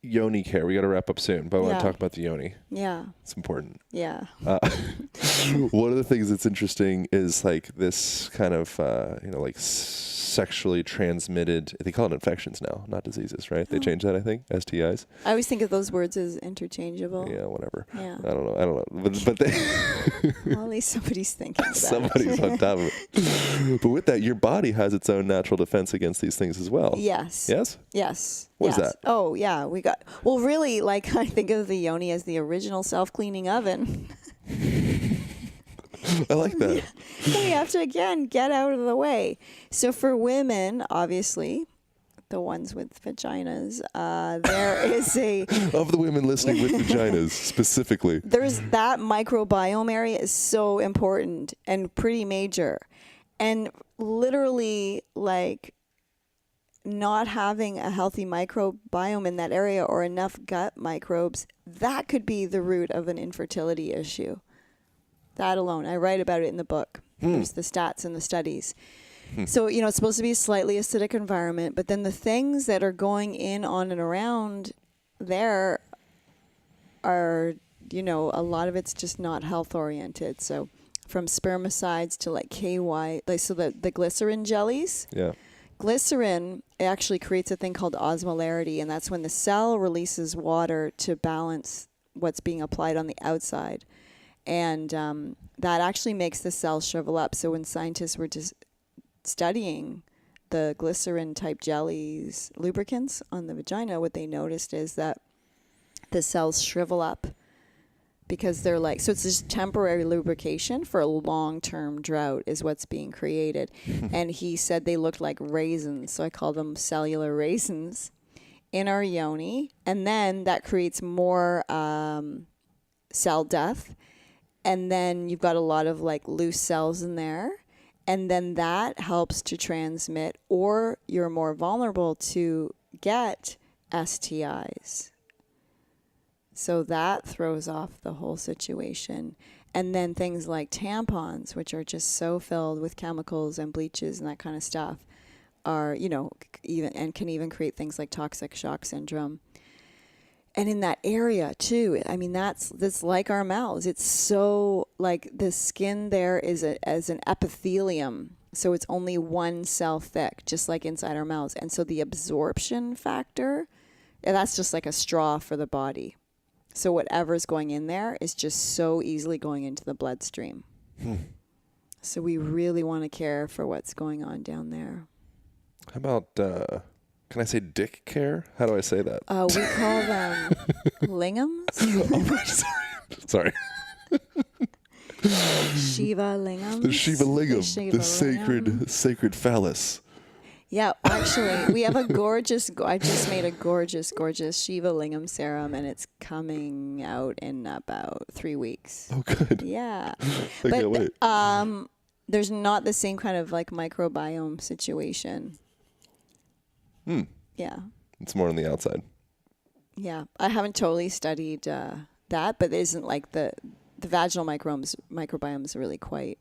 S6: Yoni Care. We got to wrap up soon, but I want to talk about the yoni.
S5: Yeah.
S6: It's important.
S5: Yeah.
S6: One of the things that's interesting is like this kind of, like sexually transmitted, they call it infections now, not diseases, right? They changed that, I think, STIs.
S5: I always think of those words as interchangeable.
S6: Yeah, whatever.
S5: Yeah.
S6: I don't know. But they
S5: Well, at least somebody's thinking about
S6: somebody's
S5: it.
S6: on top of it. But with that, your body has its own natural defense against these things as well.
S5: Yes.
S6: Yes?
S5: Yes.
S6: What is that?
S5: Oh, yeah. Well, really, like, I think of the yoni as the original self-cleaning oven.
S6: I like that.
S5: So we have to, again, get out of the way. So for women, obviously, the ones with vaginas, there is
S6: Of the women listening with vaginas, specifically.
S5: there's that microbiome area is so important and pretty major. And literally, like, not having a healthy microbiome in that area or enough gut microbes, that could be the root of an infertility issue. That alone. I write about it in the book. There's the stats and the studies. So, it's supposed to be a slightly acidic environment, but then the things that are going in, on, and around there are, a lot of it's just not health oriented. So from spermicides to like KY, so the glycerin jellies.
S6: Yeah.
S5: Glycerin actually creates a thing called osmolarity, and that's when the cell releases water to balance what's being applied on the outside. And that actually makes the cell shrivel up. So when scientists were just studying the glycerin type jellies, lubricants on the vagina, what they noticed is that the cells shrivel up because they're like, so it's this temporary lubrication for a long-term drought is what's being created. And he said they looked like raisins. So I call them cellular raisins in our yoni. And then that creates more cell death. And then you've got a lot of like loose cells in there. And then that helps to transmit, or you're more vulnerable to get STIs. So that throws off the whole situation. And then things like tampons, which are just so filled with chemicals and bleaches and that kind of stuff, are, even can even create things like toxic shock syndrome. And in that area too, I mean, that's like our mouths. It's so like the skin there is as an epithelium. So it's only one cell thick, just like inside our mouths. And so the absorption factor, that's just like a straw for the body. So whatever's going in there is just so easily going into the bloodstream. So we really want to care for what's going on down there.
S6: How about, can I say dick care? How do I say that?
S5: We call them lingams.
S6: Sorry.
S5: Shiva lingams.
S6: The Shiva Lingam,
S5: Shiva lingam.
S6: sacred phallus.
S5: Yeah, actually, we have a gorgeous, I just made a gorgeous Shiva Lingam serum, and it's coming out in about 3 weeks.
S6: Oh, good.
S5: Yeah.
S6: I can't wait.
S5: There's not the same kind of like microbiome situation. Yeah.
S6: It's more on the outside.
S5: Yeah. I haven't totally studied that, but it isn't like the vaginal microbiome is really quite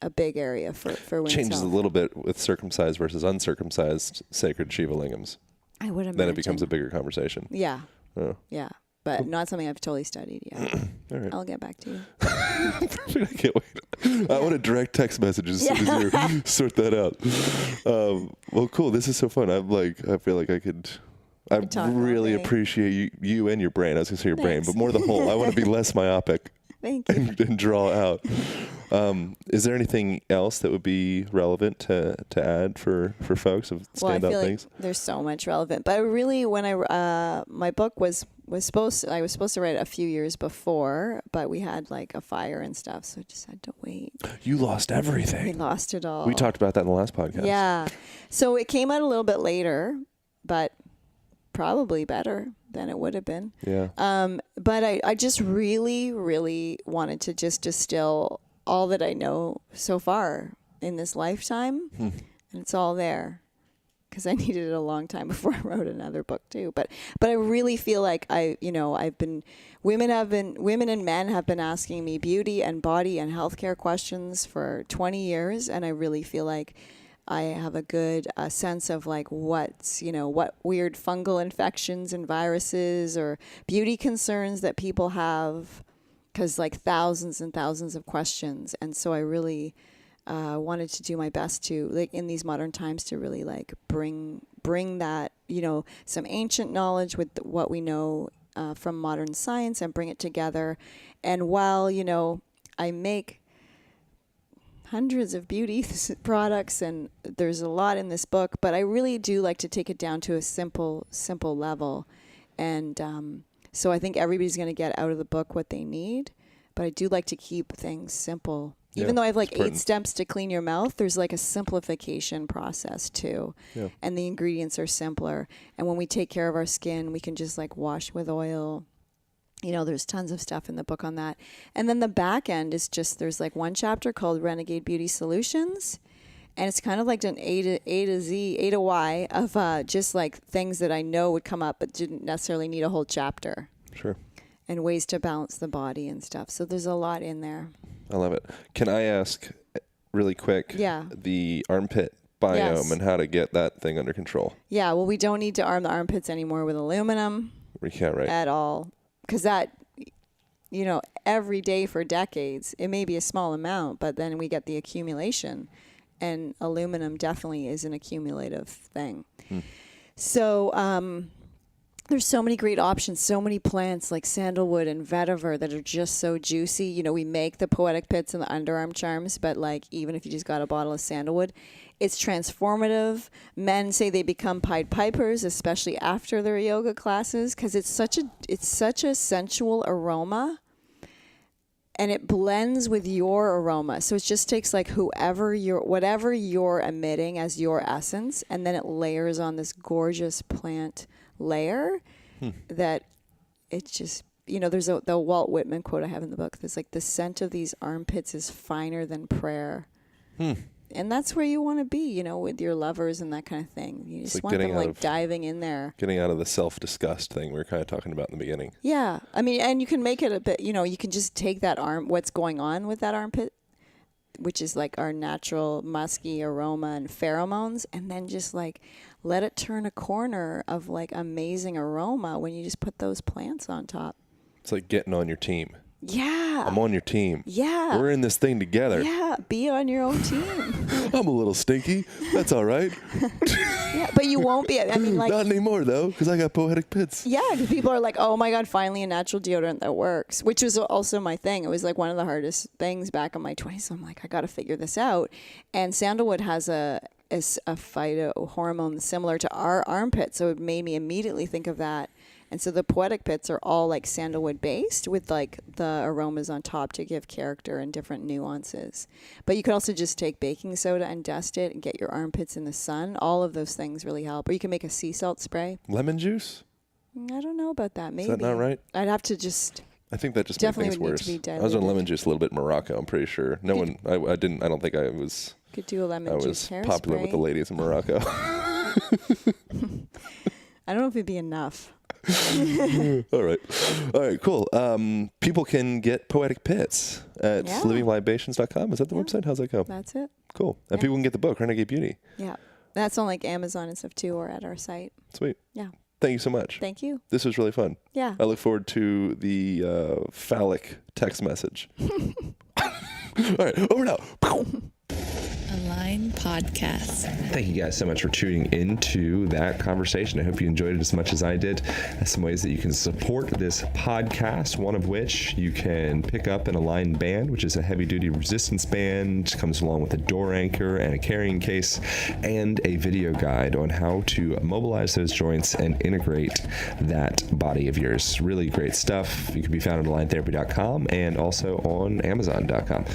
S5: a big area for women's
S6: Changes
S5: health.
S6: a little bit with circumcised versus uncircumcised sacred Shiva Lingams.
S5: I would imagine.
S6: Then it becomes a bigger conversation.
S5: Yeah.
S6: Oh.
S5: Yeah. But not something I've totally studied yet.
S6: All right.
S5: I'll get back to you.
S6: I can't wait. I want to direct text messages as soon as you sort that out. Well, cool. This is so fun. I feel like I could. I
S5: talk all
S6: really
S5: day.
S6: appreciate you and your brain. I was going to say your brain,
S5: Thanks.
S6: but more the whole. I want to be less myopic
S5: Thank you.
S6: and draw out. Is there anything else that would be relevant to add for folks of
S5: Well, I
S6: standout
S5: feel
S6: things?
S5: like there's so much relevant. But really, when my book I was supposed to write it a few years before, but we had like a fire and stuff, so I just had to wait.
S6: You lost
S5: We
S6: everything.
S5: lost it all.
S6: We talked about that in the last podcast.
S5: Yeah. So it came out a little bit later, but probably better than it would have been.
S6: Yeah.
S5: But I just really, really wanted to just distill all that I know so far in this lifetime, and it's all there. because I needed it a long time before I wrote another book too. But I really feel like women and men have been asking me beauty and body and healthcare questions for 20 years. And I really feel like I have a good sense of like what weird fungal infections and viruses or beauty concerns that people have, because like thousands and thousands of questions. And so I really wanted to do my best to, like, in these modern times, to really like bring that, some ancient knowledge with what we know from modern science and bring it together. And while, I make hundreds of beauty products and there's a lot in this book, but I really do like to take it down to a simple level. And so I think everybody's going to get out of the book what they need, but I do like to keep things simple. Even though I have like 8 steps to clean your mouth, there's like a simplification process too. Yeah. And the ingredients are simpler. And when we take care of our skin, we can just like wash with oil. There's tons of stuff in the book on that. And then the back end is just, there's like one chapter called Renegade Beauty Solutions. And it's kind of like an A to Y of just like things that I know would come up, but didn't necessarily need a whole chapter.
S6: Sure.
S5: And ways to balance the body and stuff. So there's a lot in there.
S6: I love it. Can I ask really quick?
S5: Yeah.
S6: The Armpit Biome and how to get that thing under control.
S5: Yeah. Well, we don't need to arm the armpits anymore with aluminum.
S6: We can't, right?
S5: At all. Because that, every day for decades, it may be a small amount, but then we get the accumulation. And aluminum definitely is an accumulative thing. So there's so many great options, so many plants like sandalwood and vetiver that are just so juicy. We make the poetic pits and the underarm charms, but like even if you just got a bottle of sandalwood, it's transformative. Men say they become Pied Pipers, especially after their yoga classes, because it's such a sensual aroma. And it blends with your aroma. So it just takes like whatever you're emitting as your essence, and then it layers on this gorgeous plant layer that it's just, there's the Walt Whitman quote I have in the book. There's like, the scent of these armpits is finer than prayer. And that's where you want to be, with your lovers and that kind of thing. You just want them like diving in there.
S6: Getting out of the self-disgust thing we were kind of talking about in the beginning.
S5: Yeah. I mean, and you can make it a bit, you can just take that what's going on with that armpit, which is like our natural musky aroma and pheromones, and then just like let it turn a corner of like amazing aroma when you just put those plants on top.
S6: It's like getting on your team.
S5: Yeah.
S6: I'm on your team.
S5: Yeah.
S6: We're in this thing together.
S5: Yeah. Be on your own team.
S6: I'm a little stinky. That's all right.
S5: Yeah, but you won't be. I mean, like.
S6: Not anymore, though, because I got poetic pits.
S5: Yeah, because people are like, oh my God, finally a natural deodorant that works, which was also my thing. It was like one of the hardest things back in my 20s. So I'm like, I got to figure this out. And sandalwood has a phytohormone similar to our armpit. So it made me immediately think of that. And so the poetic pits are all like sandalwood based with like the aromas on top to give character and different nuances. But you could also just take baking soda and dust it and get your armpits in the sun. All of those things really help. Or you can make a sea salt spray.
S6: Lemon juice?
S5: I don't know about that. Maybe.
S6: Is that not right?
S5: I'd have to just.
S6: I think that just made things worse. I was on lemon juice a little bit in Morocco, I'm pretty sure. I don't think I was.
S5: Could do a lemon juice hairspray. I was
S6: popular with the ladies in Morocco.
S5: I don't know if it'd be enough.
S6: All right, cool. People can get poetic pits at livinglibations.com. Is that the website? How's that go?
S5: That's it.
S6: Cool. And people can get the book, Renegade Beauty.
S5: Yeah. That's on like Amazon and stuff too, or at our site.
S6: Sweet.
S5: Yeah.
S6: Thank you so much.
S5: Thank you.
S6: This was really fun.
S5: Yeah.
S6: I look forward to the phallic text message. All right, over now.
S3: Align Podcast.
S4: Thank you guys so much for tuning into that conversation. I hope you enjoyed it as much as I did. There's some ways that you can support this podcast, one of which you can pick up an Align band, which is a heavy-duty resistance band. It comes along with a door anchor and a carrying case and a video guide on how to mobilize those joints and integrate that body of yours. Really great stuff. You can be found at aligntherapy.com and also on amazon.com.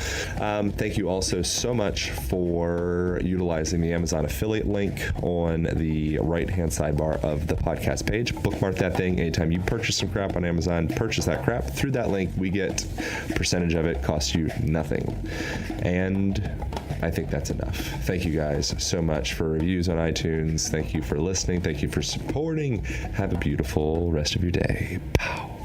S4: Thank you also so much for utilizing the Amazon affiliate link on the right-hand sidebar of the podcast page. Bookmark that thing. Anytime you purchase some crap on Amazon, purchase that crap. Through that link, we get a percentage of it. Costs you nothing. And I think that's enough. Thank you guys so much for reviews on iTunes. Thank you for listening. Thank you for supporting. Have a beautiful rest of your day. Pow.